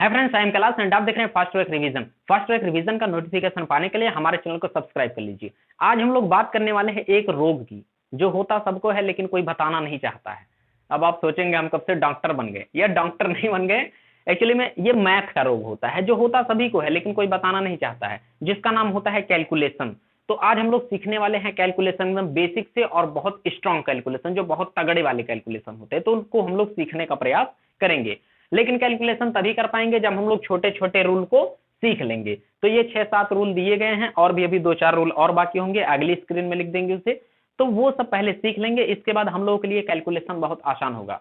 Hi friends, I am Kailash and आप देख रहे हैं fast track revision. Fast track revision का नोटिफिकेशन पाने के लिए हमारे चैनल को सब्सक्राइब कर लीजिए। आज हम लोग बात करने वाले हैं एक रोग की जो होता सबको है लेकिन कोई बताना नहीं चाहता है। अब आप सोचेंगे हम कब से डॉक्टर बन गए। या डॉक्टर नहीं बन गए, एक्चुअली में ये मैथ का रोग होता है जो होता सभी को है लेकिन कोई बताना नहीं चाहता है, जिसका नाम होता है कैलकुलेशन। तो आज हम लोग सीखने वाले हैं कैलकुलेशन में बेसिक से और बहुत स्ट्रॉन्ग कैलकुलेशन, जो बहुत तगड़े वाले कैलकुलेशन होते हैं, तो उनको हम लोग सीखने का प्रयास करेंगे। लेकिन कैलकुलेशन तभी कर पाएंगे जब हम लोग छोटे छोटे रूल को सीख लेंगे। तो ये 6-7 रूल दिए गए हैं और भी अभी 2-4 रूल और बाकी होंगे, अगली स्क्रीन में लिख देंगे उसे। तो वो सब पहले सीख लेंगे, इसके बाद हम लोगों के लिए कैलकुलेशन बहुत आसान होगा।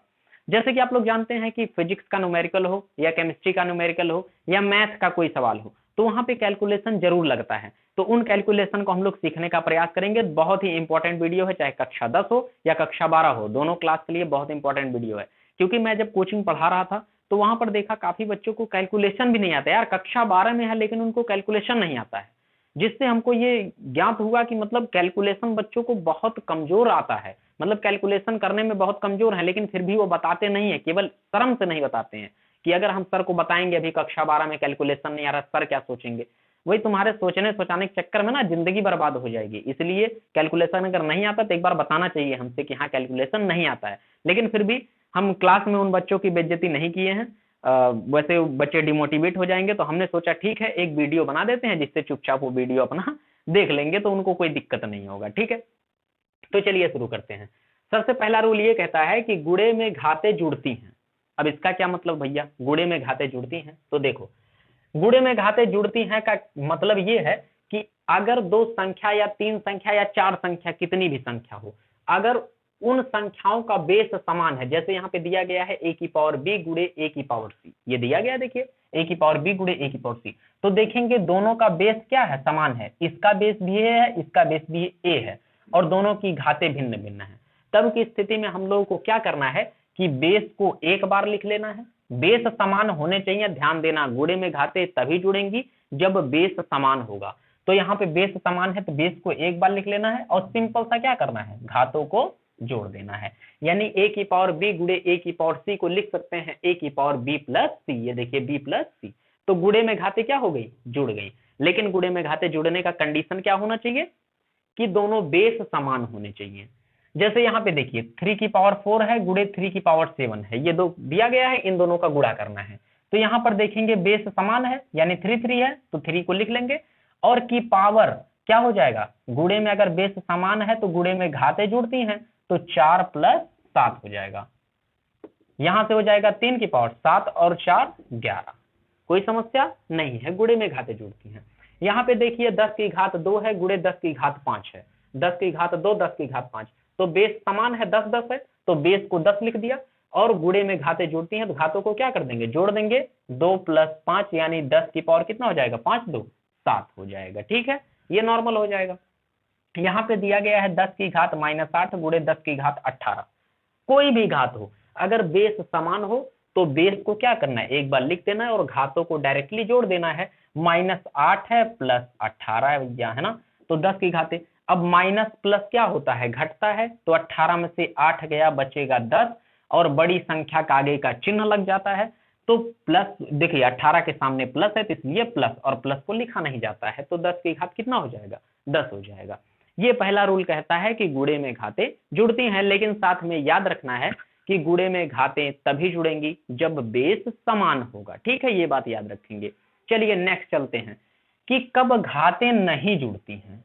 जैसे कि आप लोग जानते हैं कि फिजिक्स का न्यूमेरिकल हो या केमिस्ट्री का न्यूमेरिकल हो या मैथ का कोई सवाल हो, तो वहां पे कैलकुलेशन जरूर लगता है। तो उन कैलकुलेशन को हम लोग सीखने का प्रयास करेंगे। बहुत ही इंपॉर्टेंट वीडियो है, चाहे कक्षा 10 हो या कक्षा 12 हो, दोनों क्लास के लिए बहुत इंपॉर्टेंट वीडियो है। क्योंकि मैं जब कोचिंग पढ़ा रहा था तो वहां पर देखा काफी बच्चों को कैलकुलेशन भी नहीं आता। यार कक्षा 12 में है लेकिन उनको कैलकुलेशन नहीं आता है, जिससे हमको ये ज्ञात हुआ कि मतलब कैलकुलेशन बच्चों को बहुत कमजोर आता है। मतलब कैलकुलेशन करने में बहुत कमजोर है लेकिन फिर भी वो बताते नहीं है, केवल शर्म से नहीं बताते हैं कि अगर हम सर को बताएंगे अभी कक्षा 12 में कैलकुलेशन नहीं आ रहा, सर क्या सोचेंगे। वही तुम्हारे सोचने सोचाने के चक्कर में ना जिंदगी बर्बाद हो जाएगी। इसलिए कैलकुलेशन अगर नहीं आता तो एक बार बताना चाहिए हमसे कि हाँ कैलकुलेशन नहीं आता है। लेकिन फिर भी हम क्लास में उन बच्चों की बेइज्जती नहीं किए हैं। वैसे बच्चे डिमोटिवेट हो जाएंगे, तो हमने सोचा ठीक है एक वीडियो बना देते हैं जिससे चुपचाप वो वीडियो अपना देख लेंगे तो उनको कोई दिक्कत नहीं होगा। ठीक है, तो चलिए शुरू करते हैं। सबसे पहला रूल ये कहता है कि गुणे में घातें जुड़ती हैं। अब इसका क्या मतलब भैया, गुणे में घातें जुड़ती हैं? तो देखो, गुणे में घातें जुड़ती हैं का मतलब ये है कि अगर 2 संख्या या 3 संख्या या 4 संख्या, कितनी भी संख्या हो, अगर उन संख्याओं का बेस समान है, जैसे यहाँ पे दिया गया है a की पावर b गुणे a की पावर c, ये दिया गया है देखिए a की पावर b गुणे a की पावर c, तो देखेंगे दोनों का बेस क्या है, समान है। इसका बेस भी a है, इसका बेस भी a है और दोनों की घातें भिन्न भिन्न है। तब की स्थिति में हम लोगों को क्या करना है कि बेस को एक बार लिख लेना है। बेस समान होने चाहिए, ध्यान देना, गुणे में घातें तभी जुड़ेंगी जब बेस समान होगा। तो यहाँ पे बेस समान है तो बेस को एक बार लिख लेना है और सिंपल सा क्या करना है, घातों को जोड़ देना है। यानी a की पावर b गुणे a की पावर c को लिख सकते हैं a की पावर b प्लस c। ये देखिए b प्लस c, तो गुणे में घातें क्या हो गई, जुड़ गई। लेकिन गुणे में घातें जुड़ने का कंडीशन क्या होना चाहिए कि दोनों बेस समान होने चाहिए। जैसे यहाँ पे देखिए 3 की पावर 4 है गुणे 3 की पावर 7 है, ये दो दिया गया है, इन दोनों का गुणा करना है। तो यहाँ पर देखेंगे बेस समान है यानी 3 है तो 3 को लिख लेंगे और की पावर क्या हो जाएगा, गुणे में अगर बेस समान है तो गुणे में घातें जुड़ती हैं तो 4 प्लस 7 हो जाएगा। यहां से हो जाएगा 3 की पावर 7 और 4 11। कोई समस्या नहीं है, गुणे में घातें जुड़ती हैं। यहाँ पे देखिए 10 की घात 2 है गुणे 10 की घात 5 है, 10 की घात 2 10 की घात 5, तो बेस समान है, 10 10 है तो बेस को 10 लिख दिया और गुणे में घातें जुड़ती हैं तो घातों को क्या कर देंगे, जोड़ देंगे। 2 प्लस 5 यानी 10 की पावर कितना हो जाएगा, 5 2 7 हो जाएगा। ठीक है, ये नॉर्मल हो जाएगा। यहाँ पे दिया गया है 10 की घात -8 गुणे 10 की घात 18। कोई भी घात हो, अगर बेस समान हो तो बेस को क्या करना है, एक बार लिख देना है और घातों को डायरेक्टली जोड़ देना है। -8 है प्लस 18 है भैया, है ना, तो 10 की घातें। अब माइनस प्लस क्या होता है, घटता है, तो 18 में से 8 गया, बचेगा 10 और बड़ी संख्या का आगे का चिन्ह लग जाता है तो प्लस, देखिए 18 के सामने प्लस है तो इसलिए प्लस, और प्लस को लिखा नहीं जाता है तो 10 की घात कितना हो जाएगा, 10 हो जाएगा। ये पहला रूल कहता है कि गुणे में घातें जुड़ती हैं, लेकिन साथ में याद रखना है कि गुणे में घातें तभी जुड़ेंगी जब बेस समान होगा। ठीक है, ये बात याद रखेंगे। चलिए नेक्स्ट चलते हैं कि कब घातें नहीं जुड़ती हैं,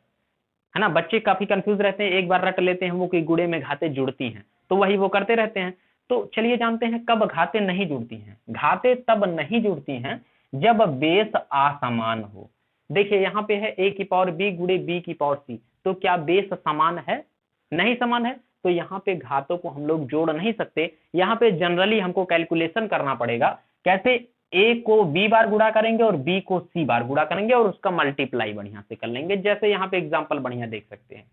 है ना। बच्चे काफी कंफ्यूज रहते हैं, एक बार रट लेते हैं वो कि गुणे में घातें जुड़ती हैं तो वही वो करते रहते हैं। तो चलिए जानते हैं कब घातें नहीं जुड़ती हैं। घातें तब नहीं जुड़ती हैं जब बेस असमान हो। देखिए यहाँ पे है a की पावर b गुणे b की पावर c, तो क्या बेस समान है, नहीं समान है, तो यहाँ पे घातों को हम लोग जोड़ नहीं सकते। यहाँ पे जनरली हमको कैलकुलेशन करना पड़ेगा, कैसे, a को b बार गुणा करेंगे और b को c बार गुणा करेंगे और उसका मल्टीप्लाई बढ़िया से कर लेंगे। जैसे यहाँ पे एग्जांपल बढ़िया देख सकते हैं,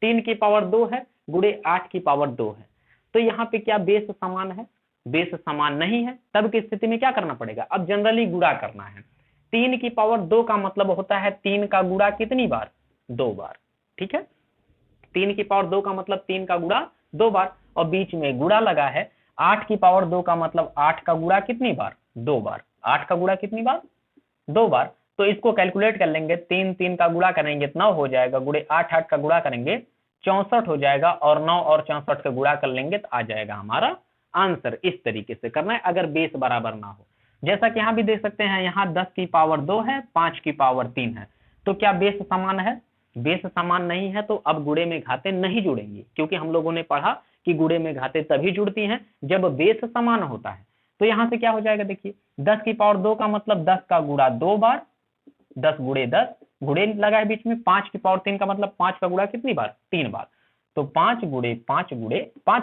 3 की पावर 2 है गुणे 8 की पावर 2 है, तो यहाँ पे क्या बेस समान है, बेस समान नहीं है। तब की स्थिति में क्या करना पड़ेगा, अब जनरली गुणा करना है। 3 की पावर 2 का मतलब होता है 3 का गुणा कितनी बार, 2 बार। ठीक है, 3 की पावर 2 का मतलब 3 का गुणा 2 बार और बीच में गुणा लगा है। 8 की पावर 2 का मतलब 8 का गुणा कितनी बार, 2 बार। 8 का गुणा कितनी बार? 2 बार। तो इसको कैलकुलेट कर लेंगे, 3 3 का गुणा करेंगे तो 9 हो जाएगा, गुणे 8 8 का गुणा करेंगे 64 हो जाएगा, और 9 और 64 का गुणा कर लेंगे तो आ जाएगा हमारा आंसर। इस तरीके से करना है अगर बेस बराबर ना हो। जैसा कि यहाँ भी देख सकते हैं, यहाँ 10 की पावर 2 है, 5 की पावर 3 है, तो क्या बेस समान है? बेस समान नहीं है, तो अब गुणे में घातें नहीं जुड़ेंगी, क्योंकि हम लोगों ने पढ़ा कि गुणे में घातें तभी जुड़ती हैं जब बेस समान होता है। तो यहाँ से क्या हो जाएगा, देखिए 10 की पावर 2 का मतलब 10 का गुणा 2 बार, 10 गुणे 10, गुणे लगा है बीच में। 5 की पावर 3 का मतलब 5 का गुणा कितनी बार? 3 बार। तो 5 गुणे 5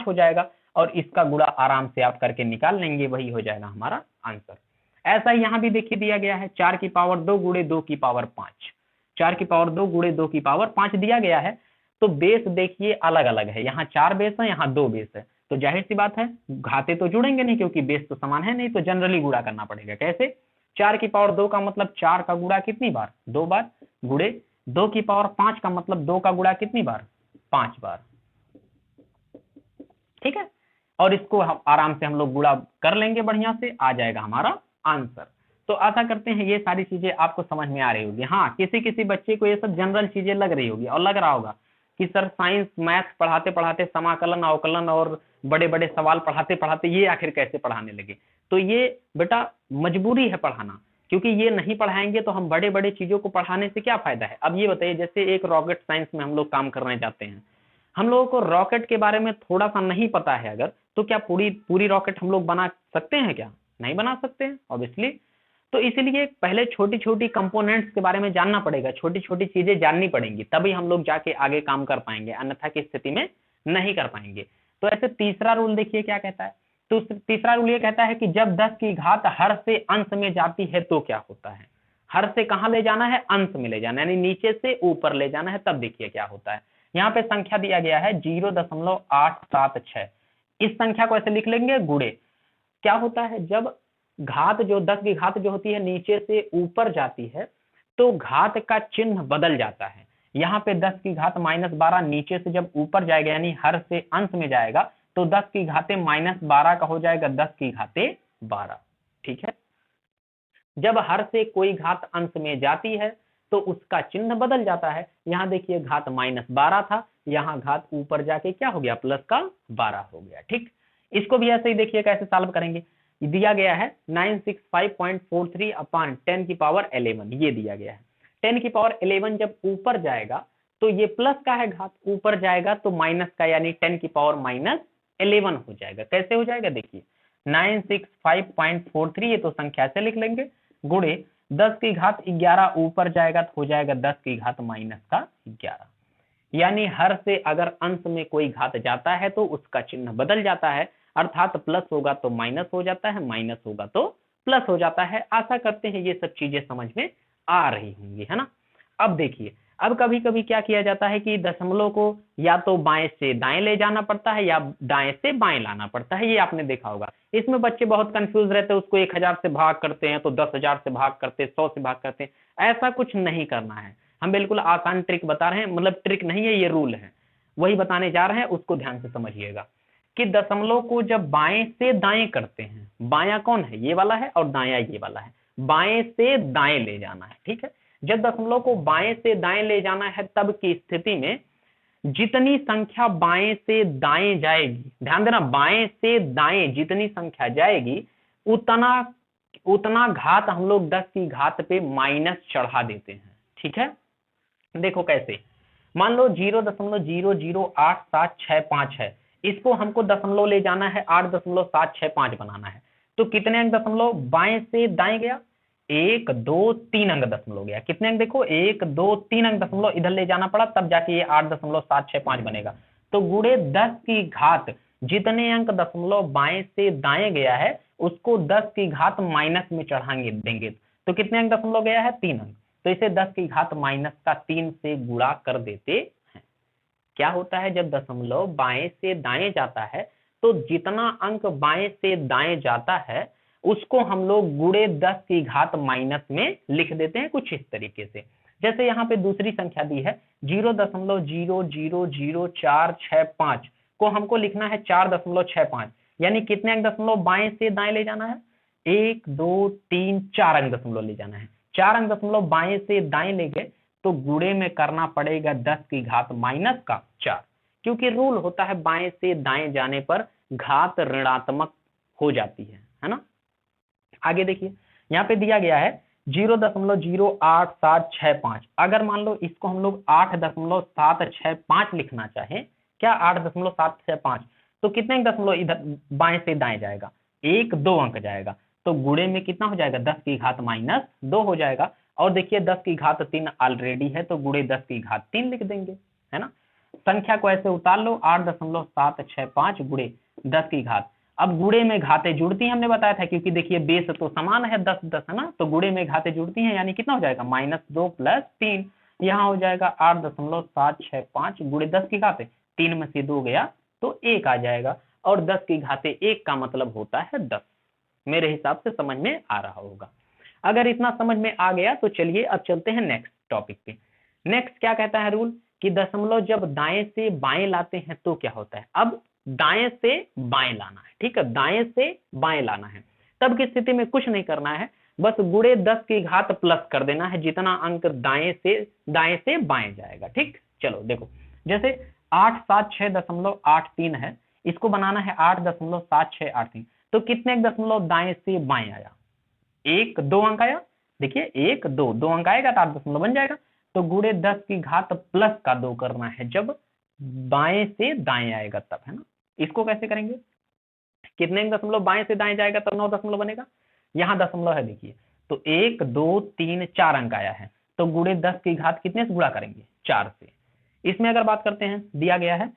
हो जाएगा, और इसका गुणा आराम से आप करके निकाल लेंगे, वही हो जाएगा हमारा आंसर। ऐसा ही यहाँ भी देखिए दिया गया है, 4 की पावर 2 गुणे 2 की पावर 5, 4 की पावर 2 गुणे 2 की पावर 5 दिया गया है। तो बेस देखिए अलग अलग है, यहाँ 4 बेस है, यहाँ 2 बेस है, तो जाहिर सी बात है घाते तो जुड़ेंगे नहीं, क्योंकि बेस तो समान है नहीं, तो जनरली गुणा करना पड़ेगा। कैसे? 4 की पावर 2 का मतलब 4 का गुणा कितनी बार? 2 बार, गुणे 2 की पावर 5 का मतलब 2 का गुणा कितनी बार? 5 बार। ठीक है, और इसको हम आराम से हम लोग गुणा कर लेंगे, बढ़िया से आ जाएगा हमारा आंसर। तो आशा करते हैं ये सारी चीजें आपको समझ में आ रही होगी। हाँ, किसी किसी बच्चे को ये सब जनरल चीजें लग रही होगी, और लग रहा होगा कि सर साइंस मैथ्स पढ़ाते पढ़ाते समाकलन अवकलन और बड़े बड़े सवाल पढ़ाते पढ़ाते ये आखिर कैसे पढ़ाने लगे। तो ये बेटा मजबूरी है पढ़ाना, क्योंकि ये नहीं पढ़ाएंगे तो हम बड़े बड़े चीजों को पढ़ाने से क्या फायदा है। अब ये बताइए, जैसे एक रॉकेट साइंस में हम लोग काम करने जाते हैं, हम लोगों को रॉकेट के बारे में थोड़ा सा नहीं पता है अगर, तो क्या पूरी पूरी रॉकेट हम लोग बना सकते हैं? क्या नहीं बना सकते हैं? ऑब्वियसली। तो इसीलिए पहले छोटी छोटी कंपोनेंट्स के बारे में जानना पड़ेगा, छोटी छोटी चीजें जाननी पड़ेंगी, तभी हम लोग जाके आगे काम कर पाएंगे, अन्यथा की स्थिति में नहीं कर पाएंगे। तो ऐसे तीसरा रूल देखिए क्या कहता है। तो तीसरा रूल ये कहता है कि जब 10 की घात हर से अंश में जाती है तो क्या होता है। हर से कहां ले जाना है? अंश में ले जाना, यानी नीचे से ऊपर ले जाना है, तब देखिए क्या होता है। यहाँ पे संख्या दिया गया है 0.876, इस संख्या को ऐसे लिख लेंगे गुणे। क्या होता है, जब घात जो 10 की घात जो होती है नीचे से ऊपर जाती है, तो घात का चिन्ह बदल जाता है। यहाँ पे 10 की घात -12 नीचे से जब ऊपर जाएगा, यानी हर से अंश में जाएगा, तो 10 की घाते -12 का हो जाएगा 10 की घाते 12। ठीक है, जब हर से कोई घात अंश में जाती है तो उसका चिन्ह बदल जाता है। यहाँ देखिए घात -12 था, यहाँ घात ऊपर जाके क्या हो गया? प्लस का 12 हो गया। ठीक, इसको भी ऐसे ही देखिए कैसे सॉल्व करेंगे। दिया गया है 965.43 अपान 10 की पावर 11, ये दिया गया है। 10 की पावर 11 जब ऊपर जाएगा तो ये प्लस का है घात, ऊपर जाएगा तो माइनस का, यानी 10 की पावर -11 हो जाएगा। कैसे हो जाएगा? देखिए 965.43, ये तो संख्या से लिख लेंगे, गुणे 10 की घात 11 ऊपर जाएगा तो हो जाएगा 10 की घात -11। यानी हर से अगर अंश में कोई घात जाता है तो उसका चिन्ह बदल जाता है, अर्थात प्लस होगा तो माइनस हो जाता है, माइनस होगा तो प्लस हो जाता है। आशा करते हैं ये सब चीजें समझ में आ रही होंगी, है ना। अब देखिए, अब कभी कभी क्या किया जाता है कि दशमलव को या तो बाएं से दाएं ले जाना पड़ता है या दाएं से बाएं लाना पड़ता है, ये आपने देखा होगा। इसमें बच्चे बहुत कंफ्यूज रहते हैं, उसको 1000 से भाग करते हैं तो 10,000 से भाग करते हैं, 100 से भाग करते हैं। ऐसा कुछ नहीं करना है, हम बिल्कुल आसान ट्रिक बता रहे हैं, मतलब ट्रिक नहीं है, ये रूल है, वही बताने जा रहे हैं, उसको ध्यान से समझिएगा कि दशमलव को जब बाएं से दाएं करते हैं, बायां कौन है? ये वाला है, और दायां ये वाला है, बाएं से दाएं ले जाना है। ठीक है, जब दशमलव को बाएं से दाएं ले जाना है तब की स्थिति में जितनी संख्या बाएं से दाएं जाएगी, ध्यान देना, बाएं से दाएं जितनी संख्या जाएगी उतना उतना घात हम लोग 10 की घात पे माइनस चढ़ा देते हैं। ठीक है, देखो कैसे, मान लो 0.00875 है, इसको हमको दशमलव ले जाना है 8.765 बनाना है, तो कितने अंक दशमलव बाएं से दाएं गया? 1 2 3 अंक दशमलव गया। कितने अंक? देखो 1 2 3 अंक दशमलव इधर ले जाना पड़ा, तब जाके ये 8.765 बनेगा। तो गुणे 10 की घात जितने अंक दशमलव बाएं से दाएं गया है उसको 10 की घात माइनस में चढ़ाएंगे देंगे, तो कितने अंक दशमलव गया है? 3 अंक। तो इसे 10 की घात -3 से गुणा कर देते हैं। क्या होता है, जब दशमलव बाएं से दाएं जाता है तो जितना अंक बाएं से दाएं जाता है उसको हम लोग गुणे 10 की घात माइनस में लिख देते हैं, कुछ इस तरीके से। जैसे यहाँ पे दूसरी संख्या दी है 0.0000465 को हमको लिखना है 4.65, यानी कितने अंक दशमलव बाएं से दाएं ले जाना है? 1 2 3 4 अंक दशमलव ले जाना है। 4 अंक दशमलव बाएं से दाएं ले गए तो गुणे में करना पड़ेगा 10 की घात माइनस का 4, क्योंकि रूल होता है बाएं से दाएं जाने पर घात ऋणात्मक हो जाती है ना। आगे देखिए यहाँ पे दिया गया है 0.08765। अगर मान लो इसको हम लोग 8.765 लिखना चाहें, क्या 8.765, तो कितने अंक दशमलव इधर बाएं से दाएं जाएगा, 1 2 अंक जाएगा, तो गुणे में कितना हो जाएगा 10 की घात माइनस 2 हो जाएगा। और देखिए 10 की घात 3 ऑलरेडी है तो गुणे 10 की घात 3 लिख देंगे, है ना। संख्या को ऐसे उतार लो, 8.765 गुणे 10 की घात। अब गुणे में घातें जुड़ती हैं, हमने बताया था, क्योंकि देखिए बेस तो समान है 10 10 है ना, तो गुणे में घातें जुड़ती हैं, यानी कितना हो जाएगा -2 + 3। यहाँ हो जाएगा 8.765 गुणे 10 की घातें, 3 में से 2 गया तो 1 आ जाएगा, और 10 की घातें 1 का मतलब होता है 10। मेरे हिसाब से समझ में आ रहा होगा। अगर इतना समझ में आ गया तो चलिए अब चलते हैं नेक्स्ट टॉपिक पे। नेक्स्ट क्या कहता है रूल कि दशमलव जब दाएं से बाएं लाते हैं तो क्या होता है। अब दाएं से बाएं लाना है, ठीक है, दाएं से बाएं लाना है, तब की स्थिति में कुछ नहीं करना है, बस गुणे 10 की घात प्लस कर देना है, जितना अंक दाएं से बाएं जाएगा। ठीक, चलो देखो, जैसे 876.83 है, इसको बनाना है 8.7683, तो कितने दशमलव दाएं से बाएं आया, 1 2 अंक आया। देखिए 1 2 2 अंक आएगा तो 8 दशमलव बन जाएगा, तो गुणे 10 की घात प्लस का 2 करना है जब बाएं से दाएं आएगा तब, है ना। इसको कैसे करेंगे, कितने दशमलव बाएं से दाएं जाएगा तब 9 दशमलव बनेगा, यहाँ दशमलव है देखिए, तो 1 2 3 4 अंक आया है, तो गुणे 10 की घात कितने से गुणा करेंगे, 4 से। इसमें अगर बात करते हैं, दिया गया है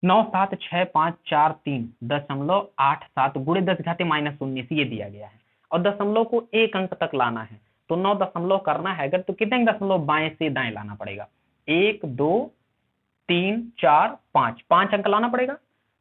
97653.87 गुणे 10 घाते -19, ये दिया गया है, और दशमलव को 1 अंक तक लाना है, तो 9 दशमलव करना है अगर, तो कितने दशमलव बाएं से दाएं लाना पड़ेगा, 1 2 3 4 5, 5 अंक लाना पड़ेगा,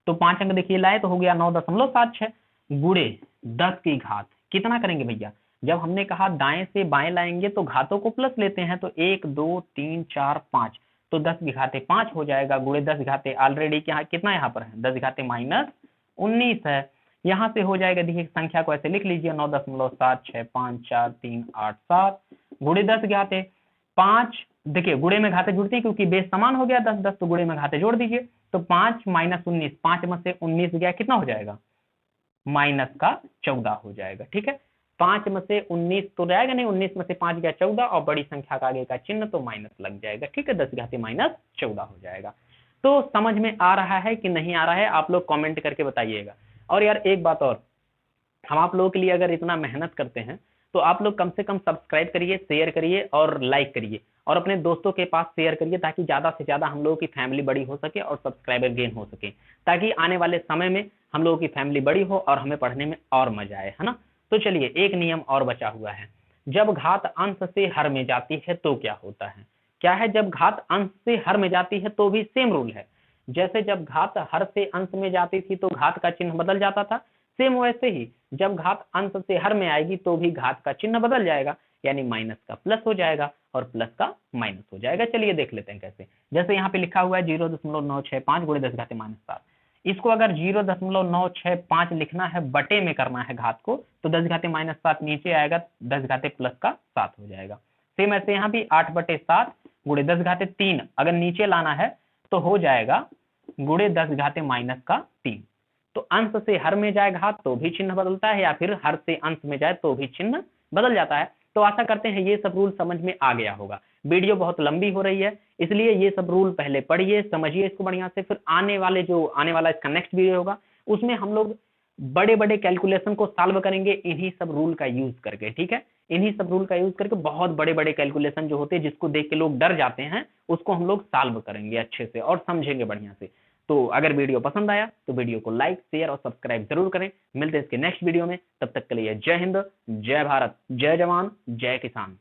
तो 5 अंक देखिए लाए तो हो गया 9.76 गुणे 10 की घात कितना करेंगे भैया, जब हमने कहा दाएं से बाएं लाएंगे तो घातों को प्लस लेते हैं, तो 1 2 3 4 5, तो 10 की घाते 5 हो जाएगा, गुणे 10 घाते ऑलरेडी क्या कितना यहाँ पर है, 10 घाते -19 है, यहाँ से हो जाएगा। देखिए संख्या को ऐसे लिख लीजिए, 9.765438 गुणे 10 घाते 5, देखिए गुणे में घाते जुड़ती है क्योंकि बेस समान हो गया 10 10, तो गुणे में घाते जोड़ दीजिए, तो 5 -19, 5 में से 19 गया कितना हो जाएगा, -14 हो जाएगा। ठीक है, 5 में से 19 तो रहेगा नहीं, 19 में से 5 गया 14, और बड़ी संख्या का आगे का चिन्ह तो माइनस लग जाएगा। ठीक है, 10 घाते -14 हो जाएगा। तो समझ में आ रहा है कि नहीं आ रहा है, आप लोग कमेंट करके बताइएगा। और यार एक बात और, हम आप लोगों के लिए अगर इतना मेहनत करते हैं तो आप लोग कम से कम सब्सक्राइब करिए, शेयर करिए और लाइक करिए, और अपने दोस्तों के पास शेयर करिए, ताकि ज्यादा से ज्यादा हम लोगों की फैमिली बड़ी हो सके और सब्सक्राइबर गेन हो सके, ताकि आने वाले समय में हम लोगों की फैमिली बड़ी हो और हमें पढ़ने में और मजा आए, है ना। तो चलिए एक नियम और बचा हुआ है, जब घात अंश से हर में जाती है तो क्या होता है। क्या है, जब घात अंश से हर में जाती है तो भी सेम रूल है, जैसे जब घात हर से अंश में जाती थी तो घात का चिन्ह बदल जाता था, सेम वैसे ही जब घात अंश से हर में आएगी तो भी घात का चिन्ह बदल जाएगा, यानी माइनस का प्लस हो जाएगा और प्लस का माइनस हो जाएगा। चलिए देख लेते हैं कैसे। जैसे यहाँ पे लिखा हुआ है 0.965 गुणे 10 घाते -7, इसको अगर 0.965 लिखना है, बटे में करना है घात को, तो 10 घाते -7 नीचे आएगा, 10 घाते प्लस का 7 हो जाएगा। सेम ऐसे यहाँ भी 8/7 गुणे 10 घाते 3 अगर नीचे लाना है तो हो जाएगा गुणे 10 घाते -3। तो अंश से हर में जाए घात तो भी चिन्ह बदलता है, या फिर हर से अंश में जाए तो भी चिन्ह बदल जाता है। तो आशा करते हैं ये सब रूल समझ में आ गया होगा। वीडियो बहुत लंबी हो रही है, इसलिए ये सब रूल पहले पढ़िए, समझिए इसको बढ़िया से, फिर आने वाला इसका नेक्स्ट वीडियो होगा, उसमें हम लोग बड़े बड़े कैलकुलेशन को सॉल्व करेंगे इन्हीं सब रूल का यूज करके। ठीक है, इन्हीं सब रूल का यूज करके बहुत बड़े बड़े कैलकुलेशन जो होते हैं, जिसको देख के लोग डर जाते हैं, उसको हम लोग सॉल्व करेंगे अच्छे से और समझेंगे बढ़िया से। तो अगर वीडियो पसंद आया तो वीडियो को लाइक शेयर और सब्सक्राइब जरूर करें। मिलते हैं इसके नेक्स्ट वीडियो में, तब तक के लिए जय हिंद, जय भारत, जय जवान, जय किसान।